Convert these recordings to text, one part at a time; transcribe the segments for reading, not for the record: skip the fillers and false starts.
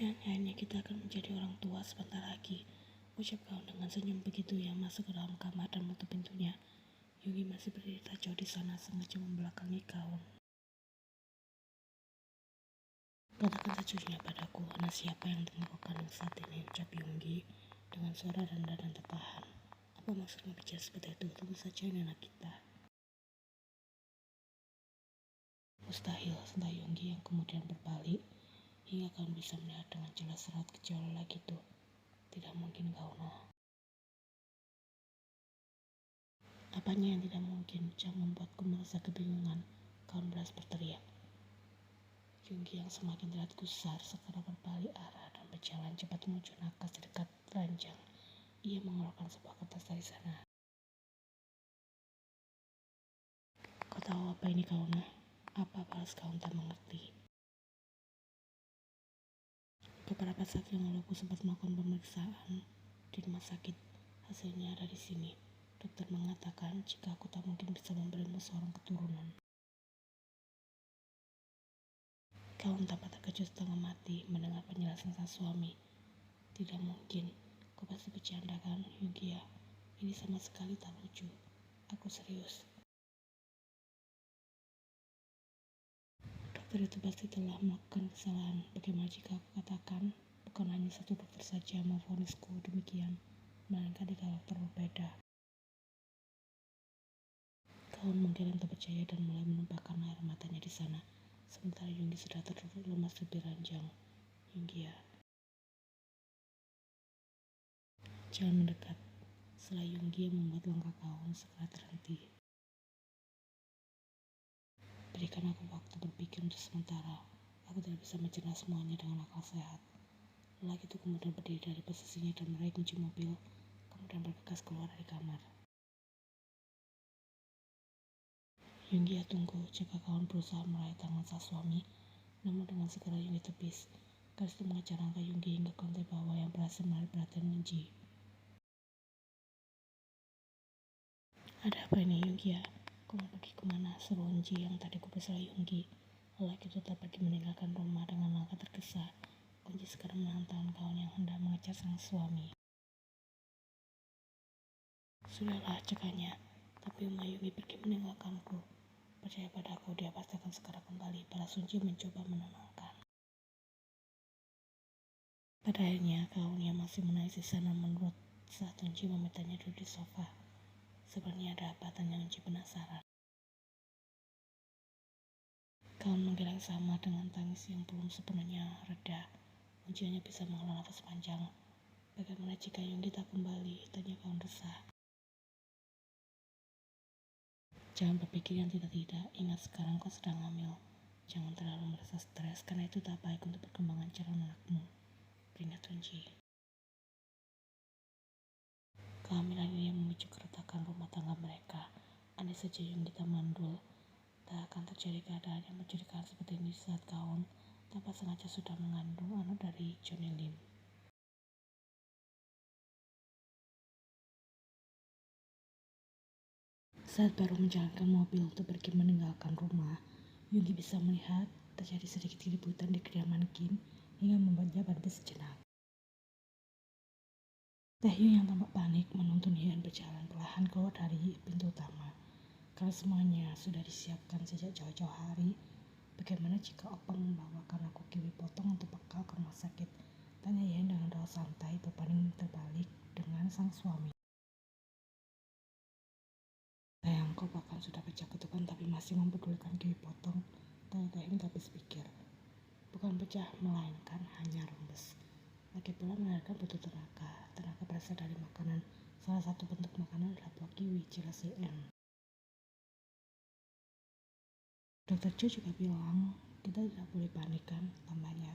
Sayangnya kita akan menjadi orang tua sebentar lagi, ucap Gaun dengan senyum begitu yang masuk ke dalam kamar dan menutup pintunya. Yonggi masih berdiri tak jauh di sana, sengaja membelakangi Gaun. Katakan sejujurnya padaku, anak siapa yang tengah kau kandung saat ini, ucap Yonggi dengan suara rendah dan tertahan. Apa maksudmu bicara seperti itu? Tentu saja ini anak kita. Mustahil, senda Yonggi yang kemudian berbalik hingga Gaun bisa melihat dengan jelas serat gejolak lagi itu. Tidak mungkin, Gaun. Apanya yang tidak mungkin? Jangan membuatku merasa kebingungan. Gaun beras berteriak. Yonggi yang semakin terlihat gusar segera berbalik arah dan berjalan cepat menuju nakas di dekat ranjang. Ia mengeluarkan sebuah kertas dari sana. Kau tahu apa ini, Gaun? Apa balas Gaun tak mengerti? Beberapa saat yang lalu aku sempat melakukan pemeriksaan di rumah sakit. Hasilnya ada di sini. Dokter mengatakan jika aku tak mungkin bisa memberimu seorang keturunan. Gaun tampak terkejut setengah mati mendengar penjelasan sang suami. Tidak mungkin, kau pasti bercanda kan, Yonggi ya? Ini sama sekali tak lucu. Aku serius. Dokter itu pasti telah melakukan kesalahan. Bagaimana jika aku katakan bukan hanya satu dokter saja yang memvonisku demikian, melainkan 3 dokter berbeda. Gaun menggeleng tak percaya dan mulai menumpahkan air matanya di sana. Sementara Yonggi sudah terduduk lemas di ranjang. Yonggi ya. Jangan mendekat. Setelah Yonggi yang membuat langkah Gaun segera terhenti. Berikan aku waktu berpikir untuk sementara. Aku tidak bisa mencerna semuanya dengan akal sehat. Lelaki itu kemudian berdiri dari posisinya dan meraih kunci mobil, kemudian bergegas keluar dari kamar. Yonggi ya, tunggu, jika Gaun berusaha meraih tangan sang suami, namun dengan segera Yonggi tepis. Garis itu mengejar langkah Yonggi hingga ke lantai bawah yang berhasil menarik perhatian Yonggi. Ada apa ini, Yonggi ya? Kau mau pergi kemana? Seru Yonggi yang tadi bersama Yonggi. Lelaki itu tak pergi meninggalkan rumah dengan langkah tergesa. Kunci segera menahan tangan Gaun yang hendak mengejar sang suami. Sudahlah, cegahnya. Tapi Yonggi pergi meninggalkanku. Percaya padaku, dia pasti akan segera kembali. Para Sunji mencoba menenangkan. Pada akhirnya, Gaun yang masih menangis di sana menurut saat Sunji memintanya duduk di sofa. Sebenarnya ada apa? Tanya Sunji penasaran. Gaun menggeleng sama dengan tangis yang belum sepenuhnya reda. Sunji hanya bisa menghela nafas panjang. Bagaimana jika Yonggi tak kembali? Tanya Gaun resah. Jangan berpikir yang tidak-tidak. Ingat sekarang kau sedang hamil. Jangan terlalu merasa stres karena itu tak baik untuk perkembangan calon anakmu. Peringat Sunji. Kehamilan ini memicu keretakan rumah tangga mereka. Andai saja Yonggi tak mandul, tak akan terjadi keadaan yang mencurigakan seperti ini saat Gaun tanpa sengaja sudah mengandung anak dari Johnny Lim. Saat baru menjalankan mobil untuk pergi meninggalkan rumah, Yonggi bisa melihat terjadi sedikit keributan di kediaman Kim hingga membuatnya berhenti sejenak. Taehyung yang tampak panik menuntun Hyeon berjalan perlahan keluar dari pintu utama. Kalau semuanya sudah disiapkan sejak jauh-jauh hari, bagaimana jika Opang membawakan aku kiwi potong untuk bekal ke rumah sakit? Tanya Hyeon dengan raut santai berbanding terbalik dengan sang suami. Sayang, kau bahkan sudah pecah ketukan tapi masih mempedulikan kiwi potong. Tanya Taehyung tak habis pikir. Bukan pecah, melainkan hanya rembes. Lagi pula melahirkan butuh tenaga. Tenaga berasal dari makanan. Salah satu bentuk makanan adalah buah kiwi, jelas Hyeon. Dokter Cho juga bilang, kita tidak boleh panik kan, tambahnya.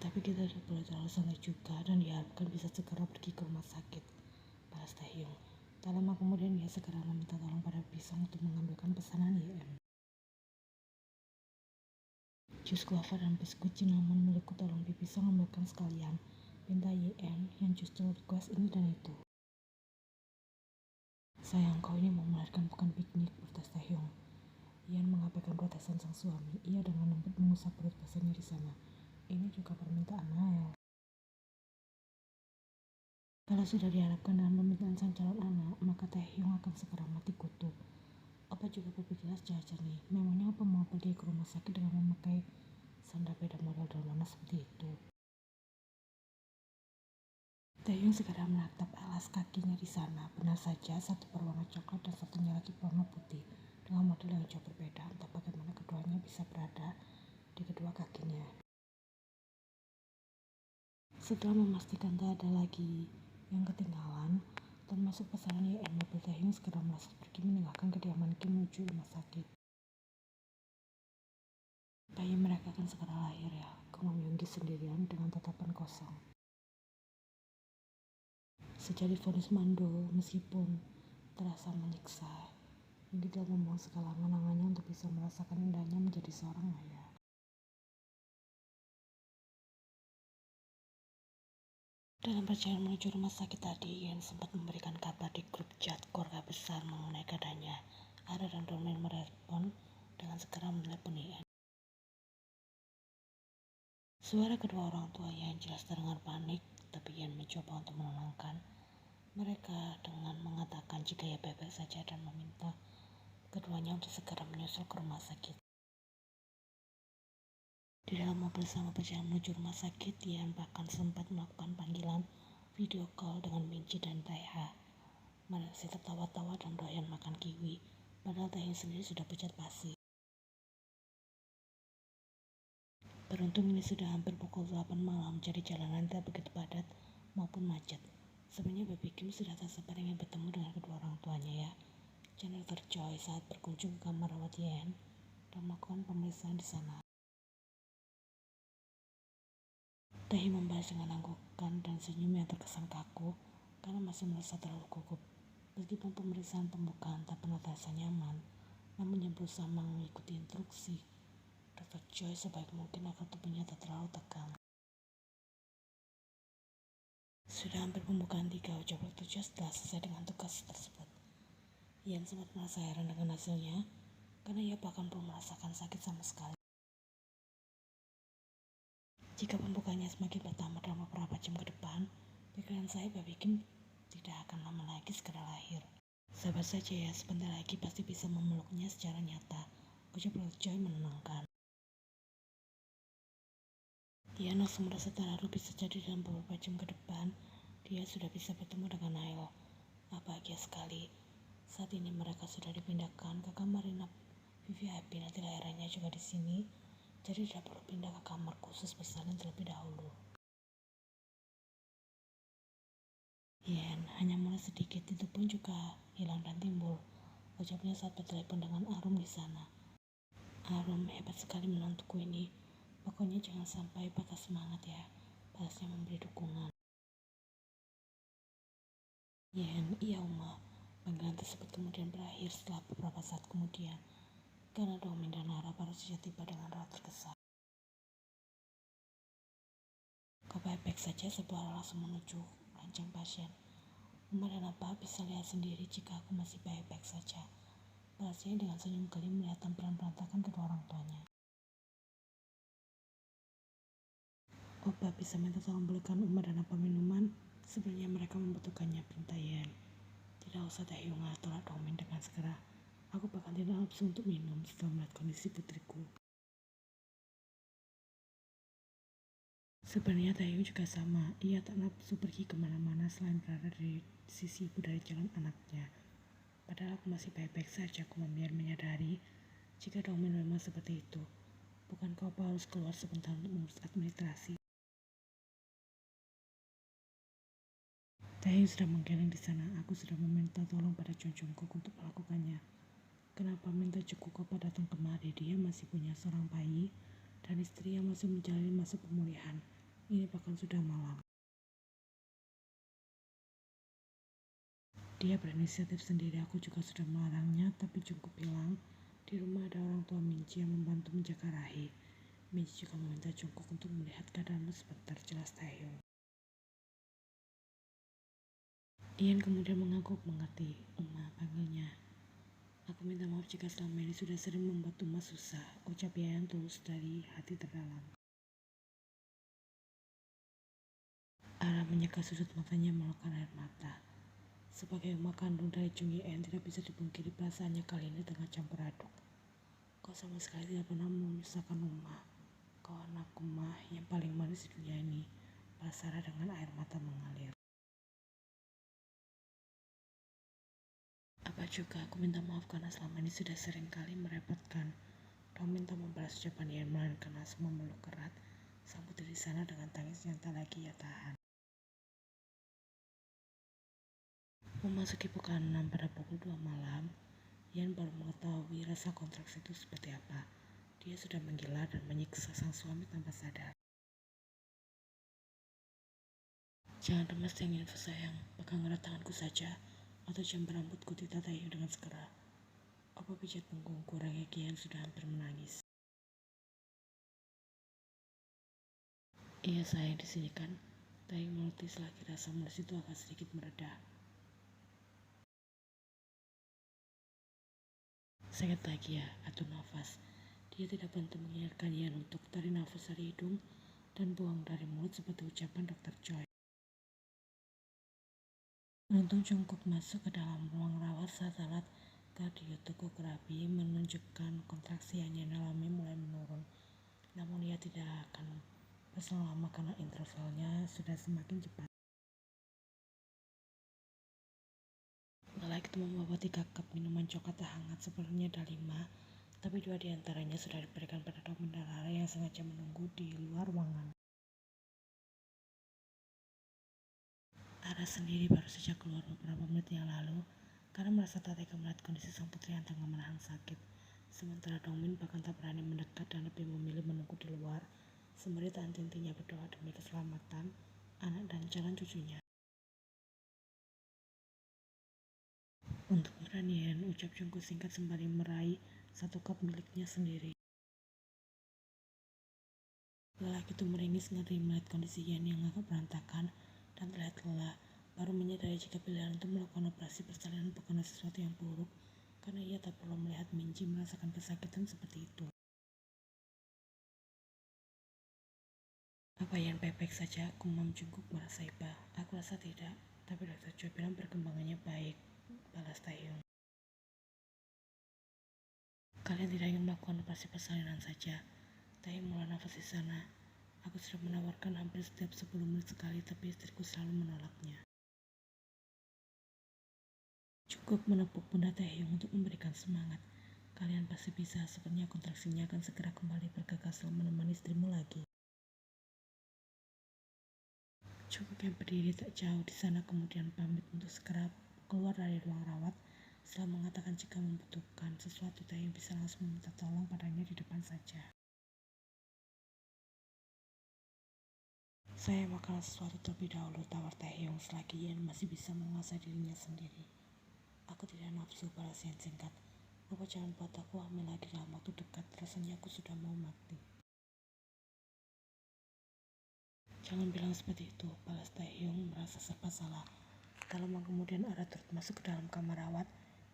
Tapi kita tidak boleh terlalu santai juga dan diharapkan bisa segera pergi ke rumah sakit. Balas Taehyung. Tak lama kemudian dia segera meminta tolong pada Pisang untuk mengambilkan pesanan Hyeon. Jus guava dan biskuit cinnamon milikku tolong Pisang ambilkan sekalian. Pinta Hyeon yang justru request ini dan itu. Sayang, kau ini mau melahirkan bukan piknik, protes Taehyung. Hyeon mengabaikan protes alasan sang suami. Ia dengan lembut mengusap perut basahnya di sana. Ini juga permintaan Nael. Kalau sudah diharapkan dengan permintaan sang calon anak, maka Tae Hyung akan segera mati kutu. Opa juga berpikir secara jernih. Memangnya Opa mau pergi ke rumah sakit dengan memakai sandal beda model dalmana seperti itu? Tae Hyung segera menatap alas kakinya di sana. Benar saja, satu berwarna coklat dan satunya lagi berwarna putih. Dengan model yang jauh berbeda, entah bagaimana keduanya bisa berada di kedua kakinya. Setelah memastikan tak ada lagi yang ketinggalan, termasuk pesanan YN, mobil Tae Hyung segera melesat pergi meninggalkan kediaman Kim menuju rumah sakit. Bayi mereka akan segera lahir ya, Gong Yonggi sendirian dengan tatapan kosong. Sejak divonis mandul, meskipun terasa menyiksa, Yonggi telah membuang segala angan-angannya untuk bisa merasakan indahnya menjadi seorang ayah. Dalam perjalanan menuju rumah sakit tadi, Yen sempat memberikan kabar di grup chat keluarga besar mengenai keadaannya. Ara dan Romain merespon dengan segera menelepon Yen. Suara kedua orang tua Yen jelas terdengar panik, tapi Yen mencoba untuk menenangkan mereka dengan mengatakan jika ia baik-baik saja dan meminta keduanya untuk segera menyusul ke rumah sakit. Di dalam mobil selama perjalanan menuju rumah sakit, Yen bahkan sempat melakukan panggilan video call dengan Minji dan Taeha. Mereka masih tertawa-tawa dan doyan makan kiwi, padahal Taehyung sendiri sudah pucat pasi. Beruntung ini sudah hampir pukul 8 malam, jadi jalanan tidak begitu padat maupun macet. Sebenarnya Baby Kim sudah tak sabar ingin bertemu dengan kedua orang tuanya ya. Dr. Choi saat berkunjung ke kamar rawat Yen dan melakukan pemeriksaan di sana. Taehyung membalas dengan anggukan dan senyum yang terkesan kaku karena masih merasa terlalu gugup. Meskipun pemeriksaan pembukaan tak pernah terasa nyaman, namun yang berusaha mengikuti instruksi Dr. Choi sebaik mungkin agar tubuhnya tak terlalu tegang. Sudah hampir pembukaan 3, ucap Dr. Choi setelah selesai dengan tugas tersebut. Ian sempat merasa heran dengan hasilnya, karena ia bahkan belum merasakan sakit sama sekali. Jika pembukaannya semakin bertambah dalam beberapa jam ke depan, pikiran saya Baby Kim tidak akan lama lagi segera lahir. Sabar saja ya, sebentar lagi pasti bisa memeluknya secara nyata, ucap Dr. Choi menenangkan. Dia langsung merasa terharu bisa jadi dalam beberapa jam ke depan, dia sudah bisa bertemu dengan Nael. Bahagia sekali. Saat ini mereka sudah dipindahkan ke kamar inap VIP, nanti lahirannya juga di sini. Jadi tidak perlu pindah ke kamar khusus bersalin terlebih dahulu. Yen hanya mulai sedikit, itu pun juga hilang dan timbul, ucapnya saat bertelepon dengan Arum di sana. Arum, hebat sekali menantuku ini. Pokoknya jangan sampai patah semangat ya, balasnya memberi dukungan. Yen, iya Uma. Panggilan tersebut kemudian berakhir setelah beberapa saat kemudian, karena Domin dan Nara baru saja tiba dengan rawat tergesa. Kau baik-baik saja, sebuah langsung menuju ranjang pasien. Uma dan Apa bisa lihat sendiri jika aku masih baik-baik saja. Balasnya dengan senyum geli melihat tampilan berantakan kedua orang tuanya. Opa bisa minta tolong belikan Uma dan Apa minuman? Sebenarnya mereka membutuhkannya, pinta Yen. Tidak usah Taehyung, tolak Domin dengan segera. Aku bahkan tidak nafsu untuk minum setelah melihat kondisi putriku. Sebenarnya Taehyung juga sama, ia tak nafsu pergi kemana-mana selain berada di sisi ibu dari calon anaknya. Padahal aku masih baik-baik saja, aku biar menyadari jika Domin memang seperti itu. Bukankah Opa harus keluar sebentar untuk mengurus administrasi? Taehyung sudah menggeleng di sana, aku sudah meminta tolong pada Chon Jungkook untuk melakukannya. Kenapa minta cukup Opa datang kemari? Dia masih punya seorang bayi dan istri yang masih menjalani masa pemulihan. Ini bahkan sudah malam. Dia berinisiatif sendiri, aku juga sudah melarangnya, tapi Jungkook bilang di rumah ada orang tua Minji yang membantu menjaga Rahi. Minji juga meminta Jungkook untuk melihat keadaanmu sebentar, jelas Taehyung. Ian kemudian mengangguk mengerti. Uma, panggilnya. Aku minta maaf jika selama ini sudah sering membuat Uma susah, ucap Yayan tulus dari hati terdalam. Ara menyeka sudut matanya mengeluarkan air mata. Sebagai Uma kandung dari Chung Yen, tidak bisa dipungkiri perasaannya kali ini tengah campur aduk. Kau sama sekali tidak pernah menyusahkan Uma. Kau anak Uma yang paling manis di dunia ini, balas Ara dengan air mata mengalir. Apa juga aku minta maaf karena selama ini sudah sering kali merepotkan. Kau minta membalas ucapan Yan melainkan langsung memeluk erat sang putri di sana dengan tangis yang tak lagi ia tahan. Memasuki pekan 6 pada pukul 2 malam, Yan baru mengetahui rasa kontraksi itu seperti apa. Dia sudah menggila dan menyiksa sang suami tanpa sadar. Jangan remas yang info sayang, pegang erat tanganku saja, atau jam rambutku ditatahi dengan segera. Apa pijat punggungku, rengek Yan sudah hampir menangis. Iya sayang, di sini kan. Tahi mengerti selagi rasa mulus itu agak sedikit mereda. Sakit lagi ya, atur nafas. Dia tidak berhenti mengingatkan Yan untuk tarik nafas dari hidung dan buang dari mulut seperti ucapan Dr. Choi. Beruntung Jungkook masuk ke dalam ruang rawat saat alat kardiotokografi menunjukkan kontraksi yang Yan alami mulai menurun. Namun ia tidak akan berselang lama karena intervalnya sudah semakin cepat. Lelaki itu membawa 3 cup minuman coklat hangat, sebenarnya ada 5, tapi 2 diantaranya sudah diberikan pada Domin dan Rara yang sengaja menunggu di luar ruangan. Rara sendiri baru saja keluar beberapa menit yang lalu karena merasa tak tega melihat kondisi sang putri yang tengah menahan sakit. Sementara Domin bahkan tak berani mendekat dan lebih memilih menunggu di luar sembari tak henti-hentinya berdoa demi keselamatan anak dan calon cucunya. Untuk Yan, ucap Jungkook singkat sembari meraih 1 cup miliknya sendiri. Lelaki itu meringis ngeri melihat kondisi Yan yang agak berantakan dan terlihat lelah, baru menyadari jika pilihan untuk melakukan operasi persalinan bukanlah sesuatu yang buruk, karena ia tak perlu melihat Minji merasakan kesakitan seperti itu. Apa Yan baik-baik saja? Kumam Jungkook merasa iba. Aku rasa tidak, tapi Dr. Choi bilang perkembangannya baik, balas Taehyung. Kalian tidak ingin melakukan operasi persalinan saja? Taehyung mulai nafas di sana. Aku sudah menawarkan hampir setiap 10 menit sekali, tapi istriku selalu menolaknya. Cukup menepuk pundak Taehyung untuk memberikan semangat. Kalian pasti bisa, sepertinya kontraksinya akan segera kembali bergegas menemani istrimu lagi. Cukup yang berdiri tak jauh di sana kemudian pamit untuk segera keluar dari ruang rawat. Setelah mengatakan jika membutuhkan sesuatu, Taehyung bisa langsung meminta tolong padanya di depan saja. Saya makan sesuatu terlebih dahulu, tawar Taehyung selagi Yan masih bisa menguasai dirinya sendiri. Aku tidak nafsu, balas Yan singkat. Bapak jangan buat aku hamil lagi dalam waktu dekat, rasanya aku sudah mau mati. Jangan bilang seperti itu, balas Taehyung merasa serba salah. Tak lama kemudian Ara turut masuk ke dalam kamar rawat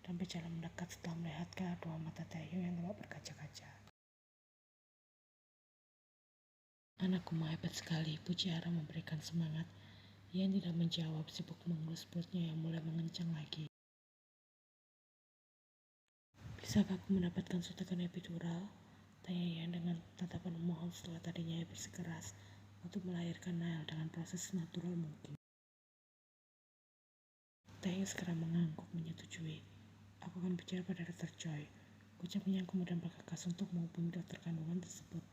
dan berjalan mendekat setelah melihat kedua mata Taehyung yang tampak berkaca-kaca. Anakku hebat sekali, puji Ara memberikan semangat. Yan tidak menjawab, sibuk mengelus perutnya yang mulai mengencang lagi. Bisakah aku mendapatkan suntikan epidural? Tanya Yan dengan tatapan memohon setelah tadinya ia bersikeras untuk melahirkan Nael dengan proses natural mungkin. Taehyung segera mengangguk menyetujui. Aku akan bicara pada Dr. Choi. Ucapnya yang kemudian bergegas untuk menghubungi dokter kandungan tersebut.